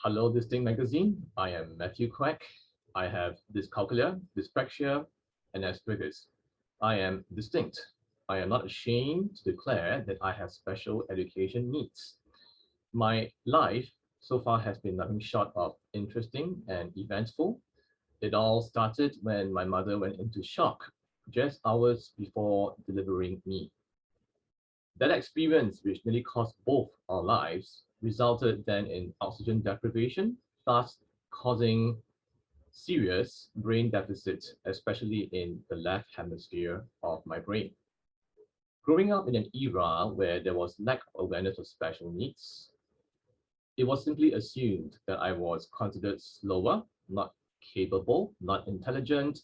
Hello, Distinct Magazine. I am Matthew Quack. I have dyscalculia, dyspraxia, and Asperger's. I am distinct. I am not ashamed to declare that I have special education needs. My life so far has been nothing short of interesting and eventful. It all started when my mother went into shock just hours before delivering me. That experience, which nearly cost both our lives, resulted then in oxygen deprivation, thus causing serious brain deficit, especially in the left hemisphere of my brain. Growing up in an era where there was lack of awareness of special needs, it was simply assumed that I was considered slower, not capable, not intelligent,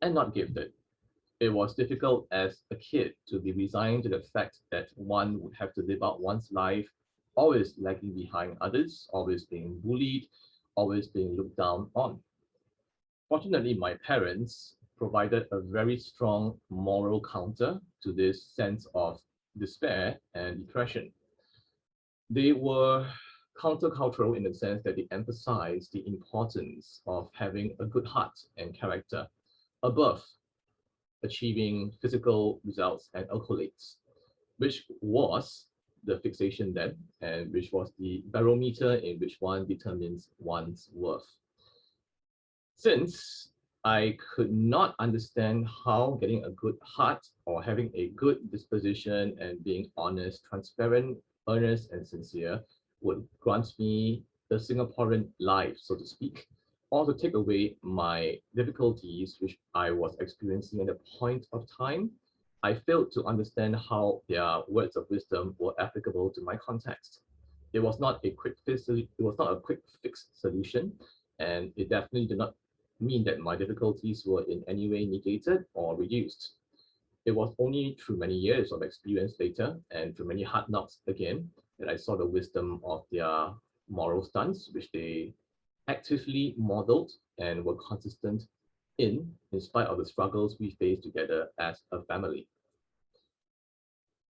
and not gifted. It was difficult as a kid to be resigned to the fact that one would have to live out one's life, always lagging behind others, always being bullied, always being looked down on. Fortunately, my parents provided a very strong moral counter to this sense of despair and depression. They were countercultural in the sense that they emphasized the importance of having a good heart and character above achieving physical results and accolades, which was the fixation then, and which was the barometer in which one determines one's worth. Since I could not understand how getting a good heart or having a good disposition and being honest, transparent, earnest, and sincere would grant me the Singaporean life, so to speak, or to take away my difficulties which I was experiencing at a point of time, I failed to understand how their words of wisdom were applicable to my context. It was not a quick fix, it was not a quick fix solution, and it definitely did not mean that my difficulties were in any way negated or reduced. It was only through many years of experience later and through many hard knocks again that I saw the wisdom of their moral stance, which they actively modeled and were consistent in spite of the struggles we faced together as a family.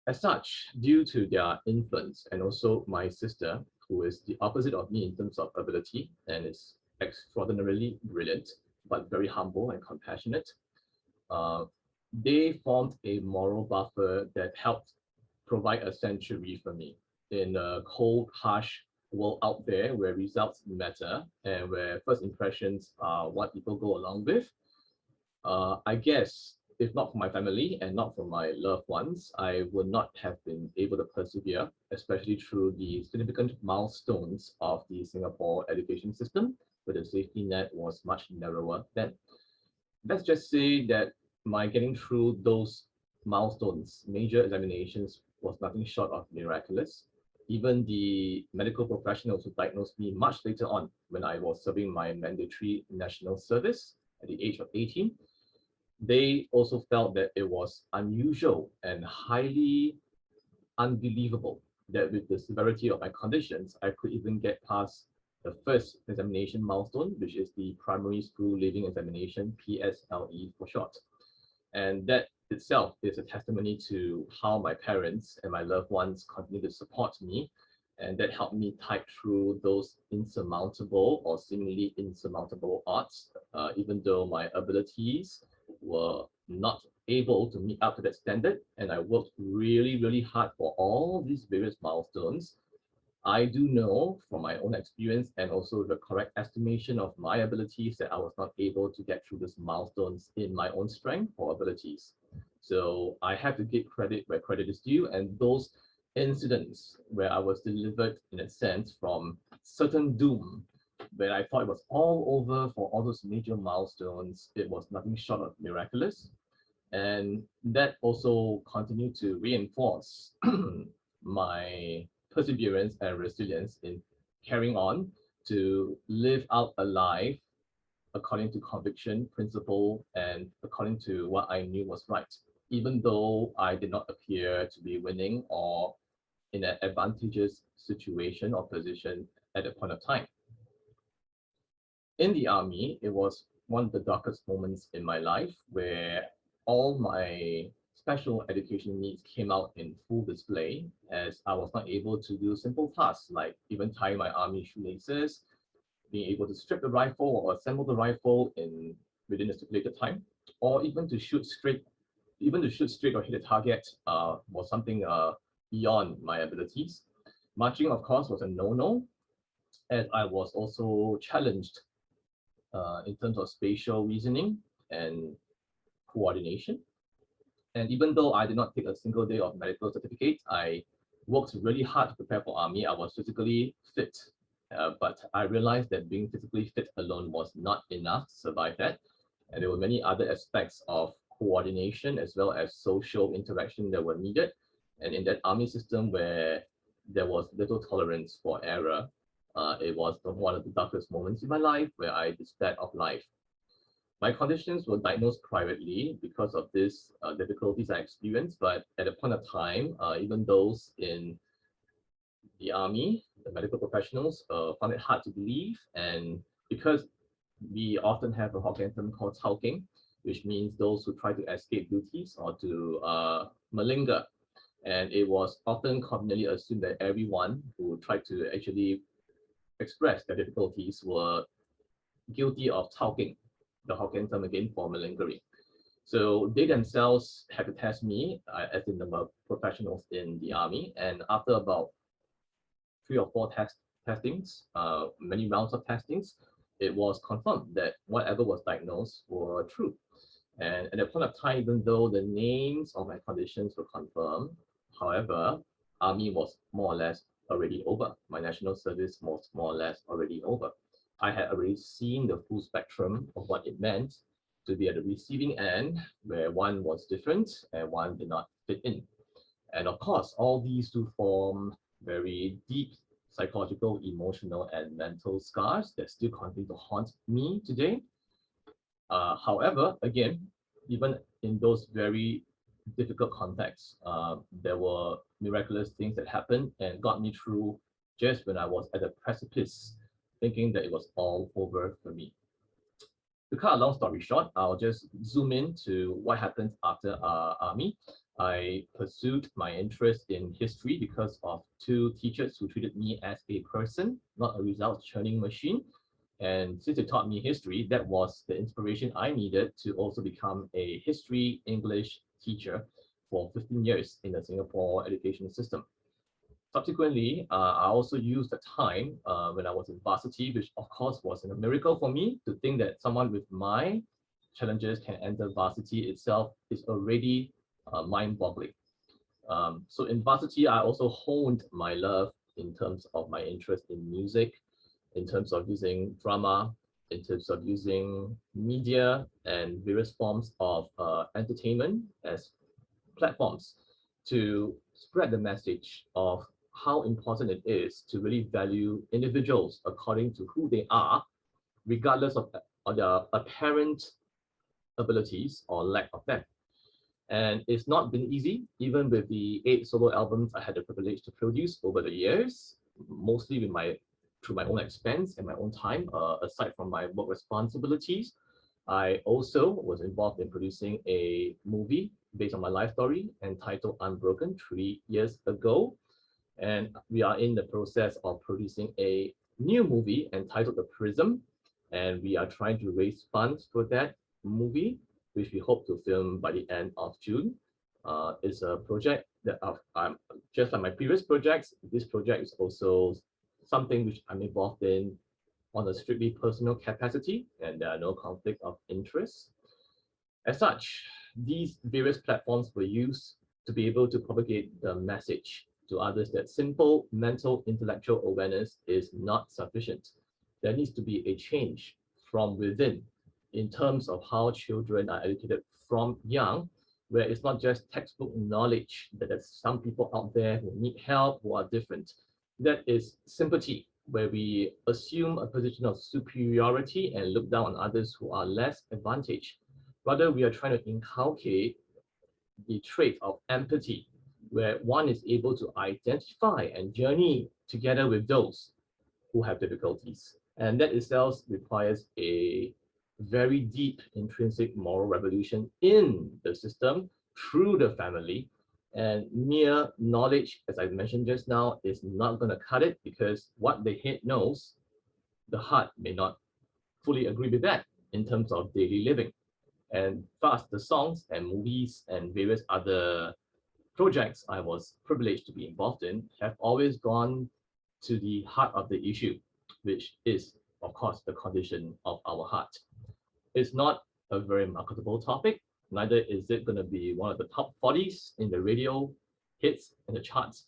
As such, due to their influence and also my sister, who is the opposite of me in terms of ability and is extraordinarily brilliant, but very humble and compassionate, uh, they formed a moral buffer that helped provide a sanctuary for me in a cold, harsh world out there where results matter and where first impressions are what people go along with. I guess if not for my family and not for my loved ones, I would not have been able to persevere, especially through the significant milestones of the Singapore education system, where the safety net was much narrower then. Let's just say that my getting through those milestones, major examinations, was nothing short of miraculous. Even the medical professionals who diagnosed me much later on when I was serving my mandatory national service at the age of 18, they also felt that it was unusual and highly unbelievable that with the severity of my conditions, I could even get past the first examination milestone, which is the primary school leaving examination, PSLE for short. And that itself is a testimony to how my parents and my loved ones continue to support me. And that helped me tide through those insurmountable or seemingly insurmountable odds, even though my abilities were not able to meet up to that standard. And I worked really, really hard for all these various milestones. I do know from my own experience and also the correct estimation of my abilities that I was not able to get through these milestones in my own strength or abilities. So I have to give credit where credit is due, and those incidents where I was delivered in a sense from certain doom, where I thought it was all over for all those major milestones, it was nothing short of miraculous. And that also continued to reinforce my perseverance and resilience in carrying on to live out a life according to conviction, principle, and according to what I knew was right, even though I did not appear to be winning or in an advantageous situation or position at that point of time. In the army, it was one of the darkest moments in my life where all my special education needs came out in full display, as I was not able to do simple tasks like even tying my army shoelaces, being able to strip the rifle or assemble the rifle in within a stipulated time, or even to shoot straight or hit a target was something beyond my abilities. Marching, of course, was a no-no, and I was also challenged in terms of spatial reasoning and coordination. And even though I did not take a single day of medical certificate, I worked really hard to prepare for army. I was physically fit, but I realized that being physically fit alone was not enough to survive that. And there were many other aspects of coordination as well as social interaction that were needed. And in that army system where there was little tolerance for error, it was one of the darkest moments in my life where I despaired of life. My conditions were diagnosed privately because of these difficulties I experienced, but at a point of time, even those in the army, the medical professionals, found it hard to believe. And because we often have a Hokkien term called "tauking," which means those who try to escape duties or to malinger. And it was often commonly assumed that everyone who tried to actually express their difficulties were guilty of "tauking," the Hokkien term again for malingering. So they themselves had to test me, as in the professionals in the army. And after about 3 or 4 testings, many rounds of testings, it was confirmed that whatever was diagnosed were true. And at that point of time, even though the names of my conditions were confirmed, however, army was more or less already over. My national service was more or less already over. I had already seen the full spectrum of what it meant to be at the receiving end, where one was different and one did not fit in. And of course, all these do form very deep psychological, emotional, and mental scars that still continue to haunt me today. However, again, even in those very difficult contexts, there were miraculous things that happened and got me through just when I was at the precipice, thinking that it was all over for me. To cut a long story short, I'll just zoom in to what happened after army. I pursued my interest in history because of 2 teachers who treated me as a person, not a results churning machine. And since they taught me history, that was the inspiration I needed to also become a history English teacher for 15 years in the Singapore education system. Subsequently, I also used the time when I was in varsity, which of course was a miracle for me. To think that someone with my challenges can enter varsity itself is already mind-boggling. So in varsity, I also honed my love in terms of my interest in music, in terms of using drama, in terms of using media and various forms of entertainment as platforms to spread the message of how important it is to really value individuals according to who they are, regardless of their apparent abilities or lack of them. And it's not been easy, even with the 8 solo albums I had the privilege to produce over the years, mostly through my own expense and my own time, aside from my work responsibilities. I also was involved in producing a movie based on my life story entitled Unbroken 3 years ago. And we are in the process of producing a new movie entitled The Prism. And we are trying to raise funds for that movie, which we hope to film by the end of June. It's a project that I'm just like my previous projects. This project is also something which I'm involved in on a strictly personal capacity, and there are no conflict of interest. As such, these various platforms were used to be able to propagate the message to others that simple mental intellectual awareness is not sufficient. There needs to be a change from within in terms of how children are educated from young, where it's not just textbook knowledge that there's some people out there who need help, who are different. That is sympathy, where we assume a position of superiority and look down on others who are less advantaged. Rather, we are trying to inculcate the trait of empathy, where one is able to identify and journey together with those who have difficulties. And that itself requires a very deep intrinsic moral revolution in the system through the family. And mere knowledge, as I mentioned just now, is not going to cut it, because what the head knows, the heart may not fully agree with that in terms of daily living. And thus, the songs and movies and various other projects I was privileged to be involved in have always gone to the heart of the issue, which is, of course, the condition of our heart. It's not a very marketable topic, neither is it going to be one of the top 40s in the radio hits and the charts.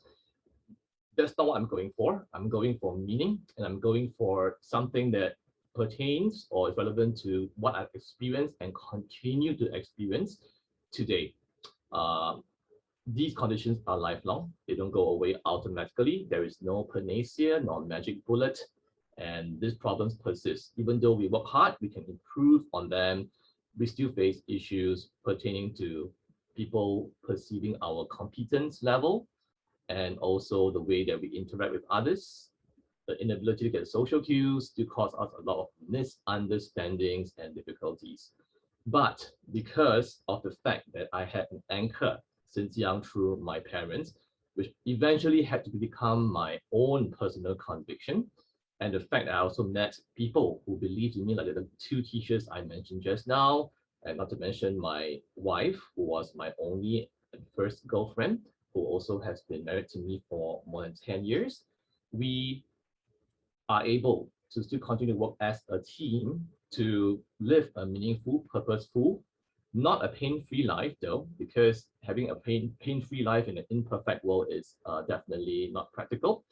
That's not what I'm going for. I'm going for meaning, and I'm going for something that pertains or is relevant to what I've experienced and continue to experience today. Uh, these conditions are lifelong. They don't go away automatically. There is no panacea nor magic bullet, and these problems persist. Even though we work hard, we can improve on them. We still face issues pertaining to people perceiving our competence level, and also the way that we interact with others. The inability to get social cues still cause us a lot of misunderstandings and difficulties. But because of the fact that I had an anchor since young through my parents, which eventually had to become my own personal conviction, and the fact that I also met people who believed in me, like the two teachers I mentioned just now, and not to mention my wife, who was my only and first girlfriend, who also has been married to me for more than 10 years, we are able to still continue to work as a team to live a meaningful, purposeful, not a pain-free life though, because having a pain-free life in an imperfect world is definitely not practical,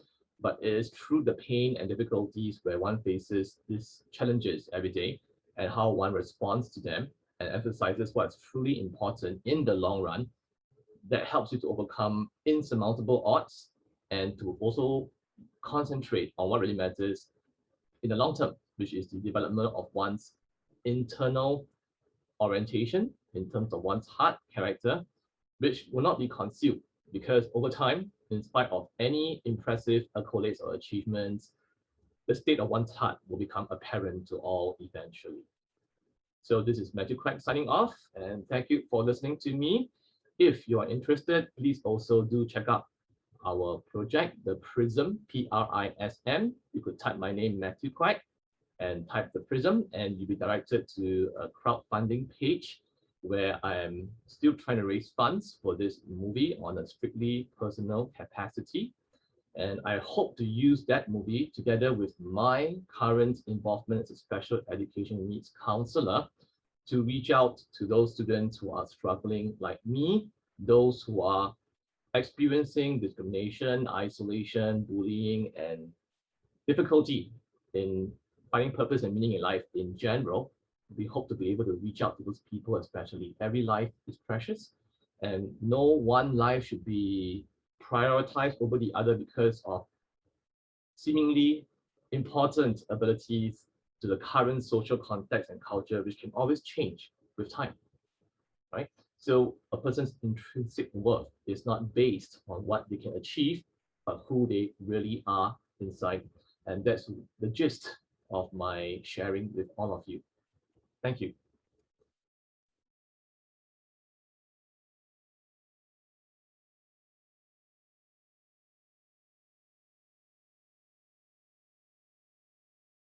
but it is through the pain and difficulties where one faces these challenges every day and how one responds to them and emphasizes what's truly important in the long run that helps you to overcome insurmountable odds and to also concentrate on what really matters in the long term, which is the development of one's internal orientation in terms of one's heart character, which will not be concealed, because over time, in spite of any impressive accolades or achievements, the state of one's heart will become apparent to all eventually. So this is Matthew Quack signing off, and thank you for listening to me. If you are interested, please also do check out our project, the PRISM, P-R-I-S-M. You could type my name, Matthew Quack, and type the PRISM, and you'll be directed to a crowdfunding page where I am still trying to raise funds for this movie on a strictly personal capacity. And I hope to use that movie together with my current involvement as a special education needs counselor to reach out to those students who are struggling like me, those who are experiencing discrimination, isolation, bullying, and difficulty in finding purpose and meaning in life in general. We hope to be able to reach out to those people, especially. Every life is precious, and no one life should be prioritized over the other because of seemingly important abilities to the current social context and culture, which can always change with time, right? So a person's intrinsic worth is not based on what they can achieve, but who they really are inside. And that's the gist of my sharing with all of you. Thank you.